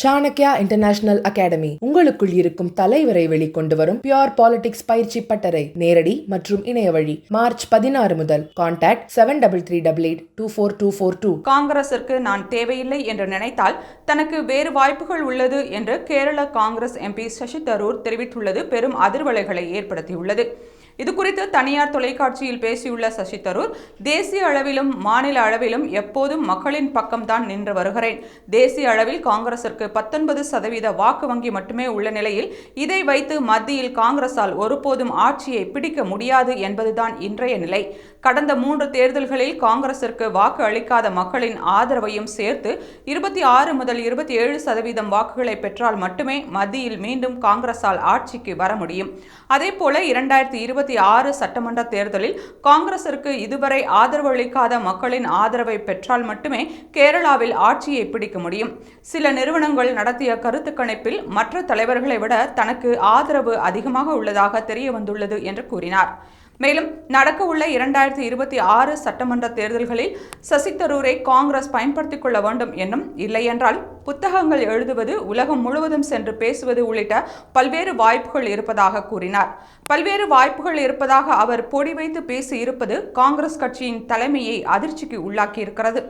Chanakya international academy உங்களுக்குள் இருக்கும் தலைவரை வெளிக்கொண்டு வரும் பியூர் பாலிடிக்ஸ் பயிற்சி பட்டறை நேரடி மற்றும் இணைய வழி மார்ச் 16 முதல். கான்டாக்ட் 7338824242. காங்கிரசிற்கு நான் தேவையில்லை என்று நினைத்தால் தனக்கு வேறு வாய்ப்புகள் உள்ளது என்று கேரள காங்கிரஸ் எம்பி சசி தரூர் தெரிவித்துள்ளது பெரும் அதிர்வலைகளை ஏற்படுத்தியுள்ளது. இதுகுறித்து தனியார் தொலைக்காட்சியில் பேசியுள்ள சசி தரூர், தேசிய அளவிலும் மாநில அளவிலும் எப்போதும் மக்களின் பக்கம்தான் நின்று வருகிறேன். தேசிய அளவில் காங்கிரசிற்கு 19% வாக்கு வங்கி மட்டுமே உள்ள நிலையில் இதை வைத்து மத்தியில் காங்கிரசால் ஒருபோதும் ஆட்சியை பிடிக்க முடியாது என்பதுதான் இன்றைய நிலை. கடந்த 3 தேர்தல்களில் காங்கிரசிற்கு வாக்கு அளிக்காத மக்களின் ஆதரவையும் சேர்த்து 26 முதல் 27% வாக்குகளை பெற்றால் மட்டுமே மத்தியில் மீண்டும் காங்கிரசால் ஆட்சிக்கு வர முடியும். அதேபோல 2026 சட்டமன்ற தேர்தலில் காங்கிரசிற்கு இதுவரை ஆதரவு அளிக்காத மக்களின் ஆதரவை பெற்றால் மட்டுமே கேரளாவில் ஆட்சியை பிடிக்க முடியும். சில நிறுவனங்கள் நடத்திய கருத்து கணிப்பில் மற்ற தலைவர்களை விட தனக்கு ஆதரவு அதிகமாக உள்ளதாக தெரிய வந்துள்ளது என்று கூறினார். மேலும் நடக்கவுள்ள 2026 சட்டமன்ற தேர்தல்களில் சசி தரூரை காங்கிரஸ் பயன்படுத்திக் கொள்ள வேண்டும் என்னும், இல்லையென்றால் புத்தகங்கள் எழுதுவது, உலகம் முழுவதும் சென்று பேசுவது உள்ளிட்ட பல்வேறு வாய்ப்புகள் இருப்பதாக கூறினார். பல்வேறு வாய்ப்புகள் இருப்பதாக அவர் பொடி வைத்து பேசி இருப்பது காங்கிரஸ் கட்சியின் தலைமையை அதிர்ச்சிக்கு உள்ளாக்கியிருக்கிறது.